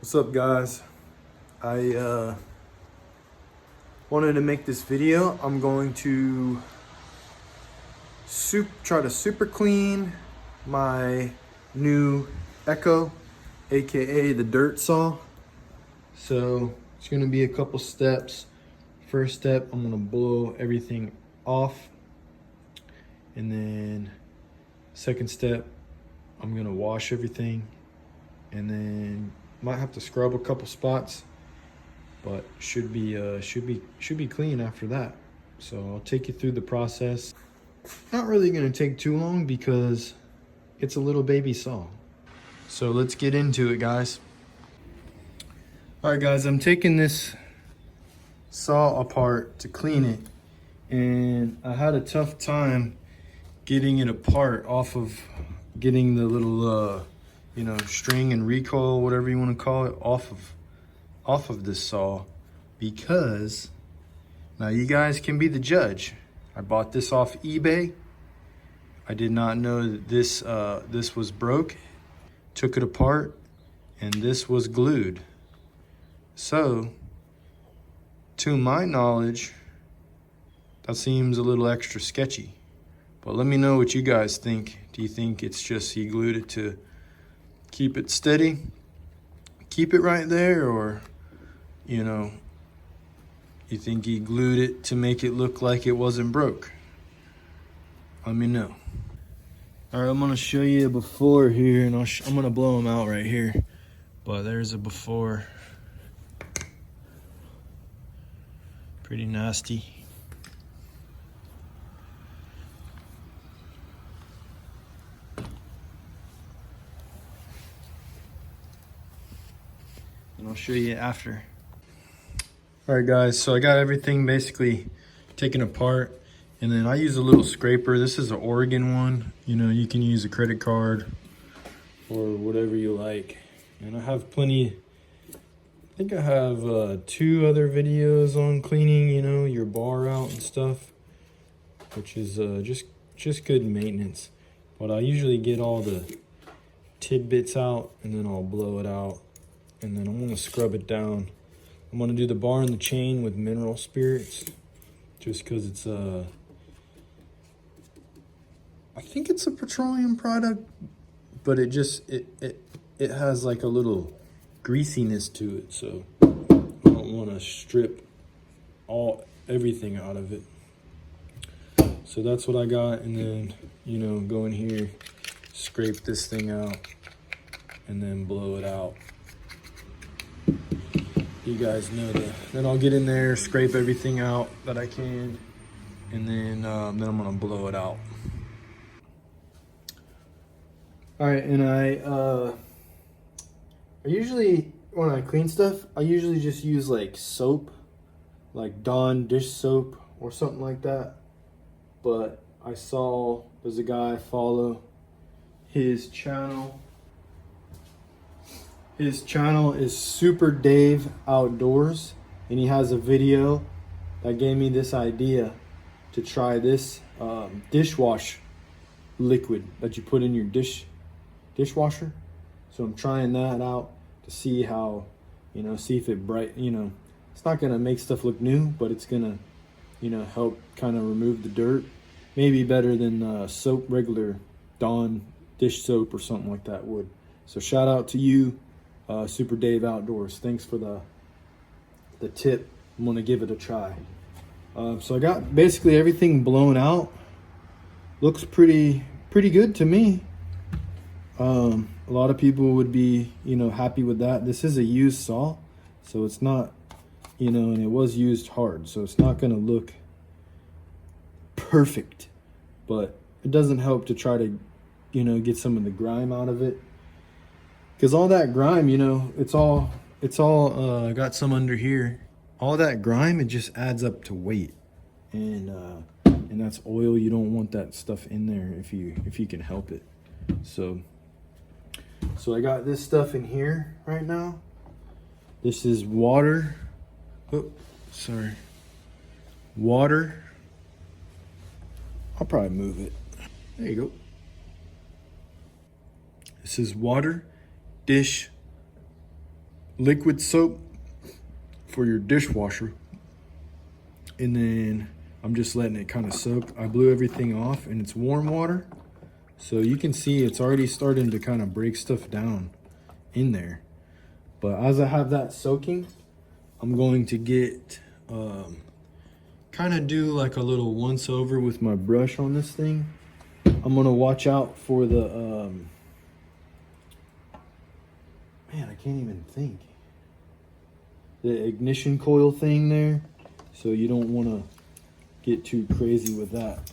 What's up, guys? I wanted to make this video. I'm going to try to super clean my new Echo, aka the dirt saw. So it's going to be a couple steps. First step, I'm going to blow everything off, and then second step, I'm going to wash everything, and then might have to scrub a couple spots, but should be clean after that. So I'll take you through the process. Not really gonna take too long because it's a little baby saw. So let's get into it, guys. All right, guys, I'm taking this saw apart to clean it, and I had a tough time getting it apart off of getting the little string and recoil, whatever you want to call it, off of this saw, because now you guys can be the judge. I bought this off eBay. I did not know that this was broke. Took it apart and this was glued. So to my knowledge, that seems a little extra sketchy, but let me know what you guys think. Do you think it's just he glued it to keep it steady, keep it right there, or you think he glued it to make it look like it wasn't broke? Let me know. All right, I'm gonna show you a before here, and I'm gonna blow them out right here, but there's a before. Pretty nasty. And I'll show you after. All right, guys, so I got everything basically taken apart, and then I use a little scraper. This is an Oregon one. You can use a credit card or whatever you like. And I have plenty. I think I have 2 other videos on cleaning, your bar out and stuff, which is just good maintenance. But I usually get all the tidbits out, and then I'll blow it out, and then I'm gonna scrub it down. I'm gonna do the bar and the chain with mineral spirits, just because it's I think it's a petroleum product, but it has like a little greasiness to it, so I don't want to strip everything out of it. So that's what I got, and then go in here, scrape this thing out, and then blow it out. You guys know that. Then I'll get in there, scrape everything out that I can, and then I'm gonna blow it out. All right, and I usually, when I clean stuff, I usually just use like soap, like Dawn dish soap or something like that. But I saw there's a guy I follow, his channel. His channel is Super Dave Outdoors, and he has a video that gave me this idea to try this dishwash liquid that you put in your dishwasher. So I'm trying that out to see how, see if it it's not gonna make stuff look new, but it's gonna, help kind of remove the dirt. Maybe better than soap, regular Dawn dish soap or something like that would. So shout out to you, Super Dave Outdoors. Thanks for the tip. I'm gonna give it a try. So I got basically everything blown out. Looks pretty good to me. A lot of people would be happy with that. This is a used saw, so it's not and it was used hard, so it's not gonna look perfect, but it doesn't help to try to get some of the grime out of it. Because all that grime, it's all I got some under here. All that grime, it just adds up to weight, and that's oil. You don't want that stuff in there if you can help it. So I got this stuff in here right now. This is water. Oh, sorry. Water. I'll probably move it. There you go. This is water, dish liquid soap for your dishwasher. And then I'm just letting it kind of soak. I blew everything off and it's warm water. So you can see it's already starting to kind of break stuff down in there. But as I have that soaking, I'm going to get, kind of do like a little once over with my brush on this thing. I'm gonna watch out for the, man, I can't even think. The ignition coil thing there. So you don't wanna get too crazy with that.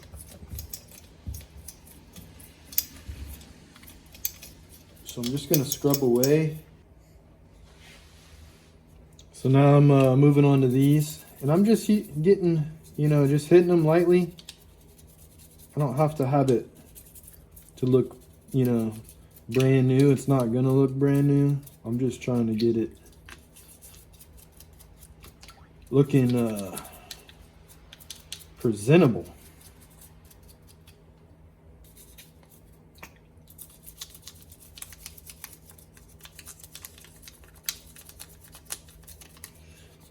So I'm just gonna scrub away. So now I'm moving on to these, and I'm just getting, you know, just hitting them lightly. I don't have to have it to look, you know, brand new. It's not gonna look brand new. I'm just trying to get it looking presentable.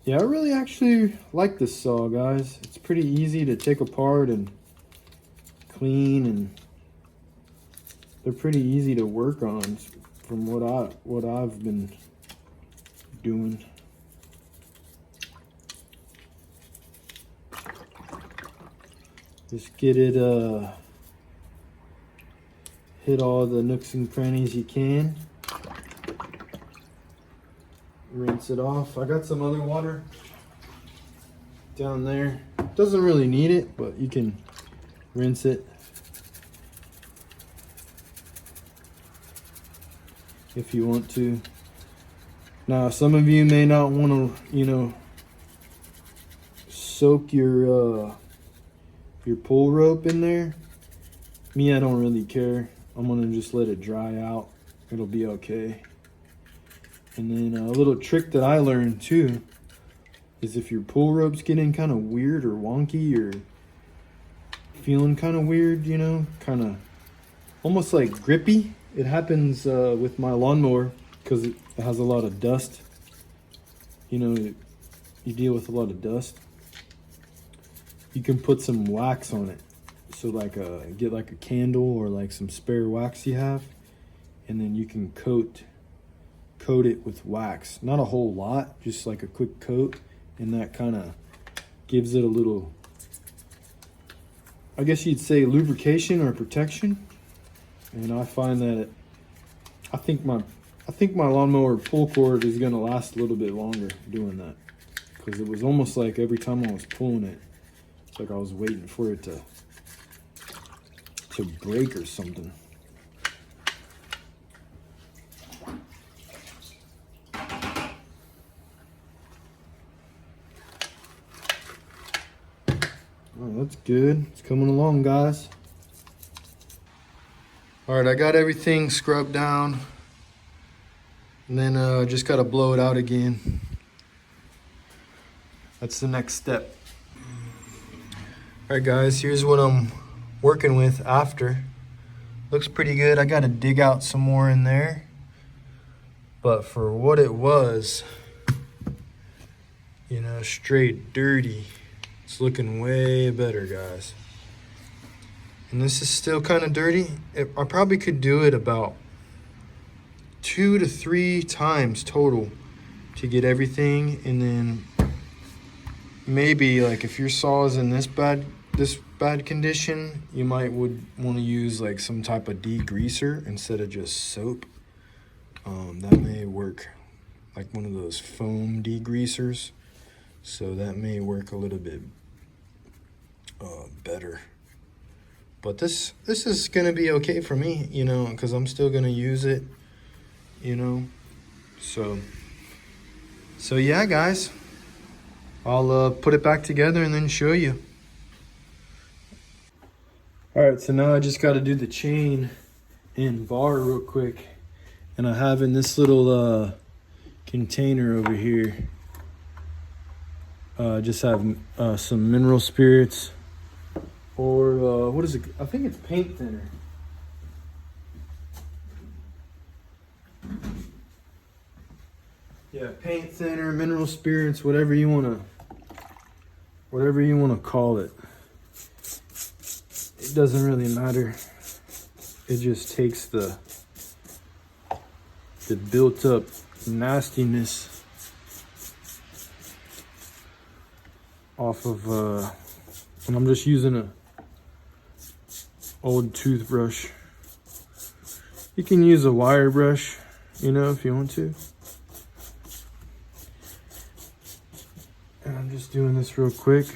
Yeah, I really actually like this saw, guys. It's pretty easy to take apart and clean, and they're pretty easy to work on from what I've been doing. Just get it hit all the nooks and crannies you can. Rinse it off. I got some other water down there. Doesn't really need it, but you can rinse it if you want to. Now, some of you may not want to, you know, soak your pull rope in there. Me, I don't really care. I'm gonna just let it dry out. It'll be okay. And then a little trick that I learned too is if your pull rope's getting kind of weird or wonky or feeling kind of weird, you know, kind of almost like grippy. It happens with my lawnmower because it has a lot of dust. You know, you deal with a lot of dust. You can put some wax on it. So like get like a candle or like some spare wax you have, and then you can coat it with wax. Not a whole lot, just like a quick coat, and that kind of gives it a little, I guess you'd say, lubrication or protection. And I find that I think my lawnmower pull cord is gonna last a little bit longer doing that, because it was almost like every time I was pulling it, it's like I was waiting for it to break or something. Oh, that's good. It's coming along, guys. All right, I got everything scrubbed down, and then just gotta blow it out again. That's the next step. All right, guys, here's what I'm working with after. Looks pretty good. I gotta dig out some more in there, but for what it was, you know, straight dirty, it's looking way better, guys. And this is still kind of dirty. I probably could do it about 2 to 3 times total to get everything. And then maybe like if your saw is in this bad condition, you might would want to use like some type of degreaser instead of just soap. That may work, like one of those foam degreasers. So that may work a little bit better. But this is gonna be okay for me, you know, because I'm still gonna use it, you know. So yeah, guys, I'll put it back together and then show you. All right, so now I just got to do the chain and bar real quick, and I have in this little container over here. Just have some mineral spirits, or what is it? I think it's paint thinner. Yeah, paint thinner, mineral spirits, whatever you wanna call it. It doesn't really matter. It just takes the built up nastiness off of and I'm just using a old toothbrush. You can use a wire brush, you know, if you want to. And I'm just doing this real quick.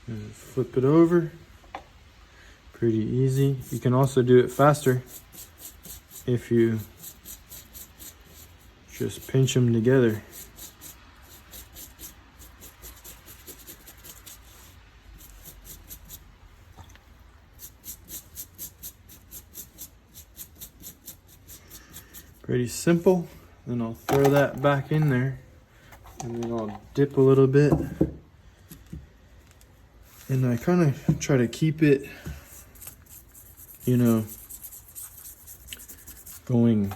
And flip it over. Pretty easy. You can also do it faster if you just pinch them together. Pretty simple. Then I'll throw that back in there, and then I'll dip a little bit. And I kind of try to keep it, you know, going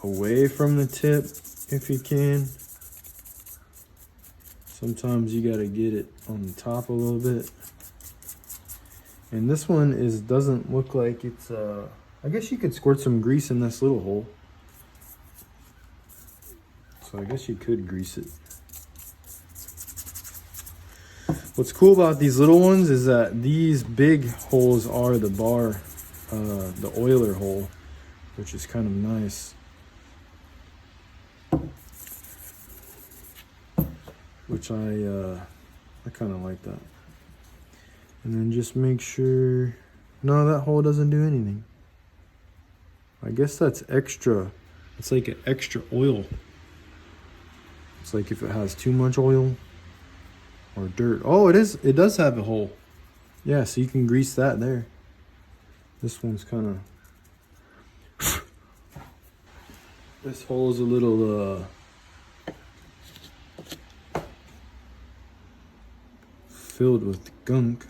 away from the tip if you can. Sometimes you gotta get it on the top a little bit. And this one doesn't look like it's I guess you could squirt some grease in this little hole. So I guess you could grease it. What's cool about these little ones is that these big holes are the bar, the oiler hole, which is kind of nice. Which I kind of like that. And then just make sure, no, that hole doesn't do anything. I guess that's extra. It's like an extra oil. It's like if it has too much oil or dirt. Oh, it does have a hole. Yeah, so you can grease that there. This one's kind of this hole is a little filled with gunk.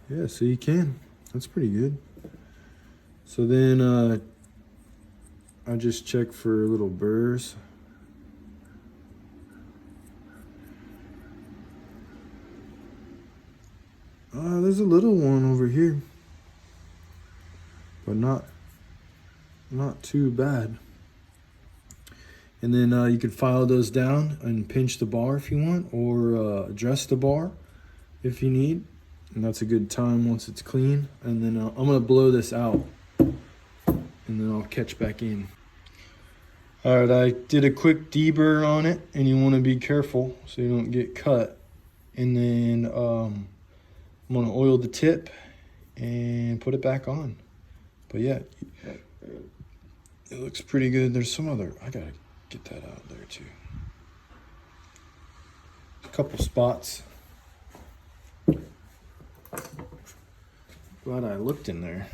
Yeah, so you can. That's pretty good. So then I just check for little burrs. There's a little one over here, but not too bad. And then you can file those down and pinch the bar if you want, or adjust the bar if you need. And that's a good time once it's clean. And then I'm gonna blow this out, and then I'll catch back in. All right, I did a quick deburr on it, and you wanna be careful so you don't get cut. And then I'm gonna oil the tip and put it back on. But yeah, it looks pretty good. There's some other, I gotta get that out there too. A couple spots. Glad I looked in there.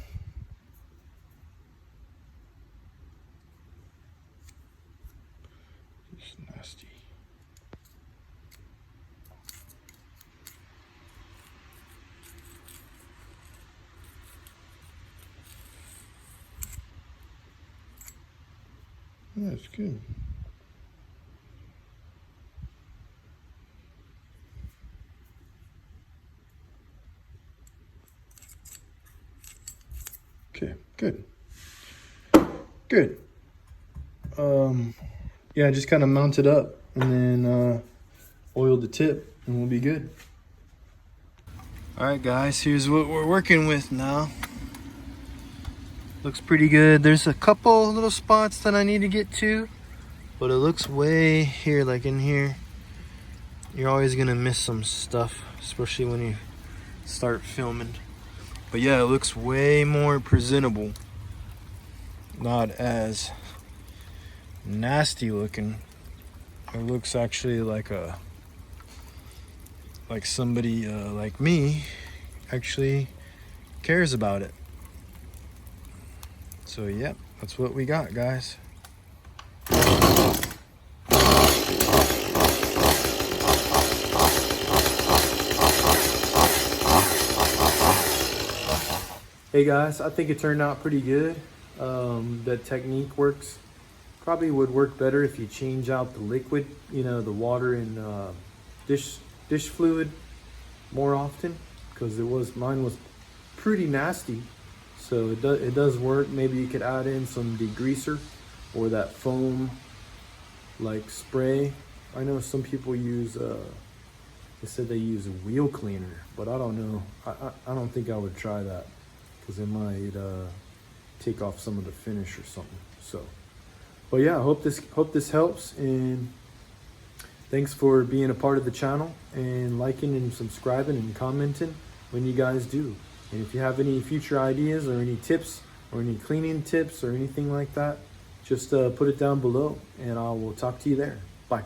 It's nasty. That's good. Okay, good. Good. Yeah, just kind of mount it up and then oil the tip and we'll be good. All right, guys, here's what we're working with now. Looks pretty good. There's a couple little spots that I need to get to, but it looks way here, like in here. You're always gonna miss some stuff, especially when you start filming. But yeah, it looks way more presentable. Not as nasty looking. It looks actually like somebody like me actually cares about it. So yep, that's what we got, guys. Hey guys, I think it turned out pretty good. That technique works. Probably would work better if you change out the liquid, you know, the water and dish fluid more often, because mine was pretty nasty. So it does work. Maybe you could add in some degreaser or that foam like spray. I know some people use they said they use a wheel cleaner, but I don't know. I don't think I would try that, because it might take off some of the finish or something. So, but yeah, I hope this helps, and thanks for being a part of the channel and liking and subscribing and commenting when you guys do. And if you have any future ideas or any tips or any cleaning tips or anything like that, just put it down below, and I will talk to you there. Bye.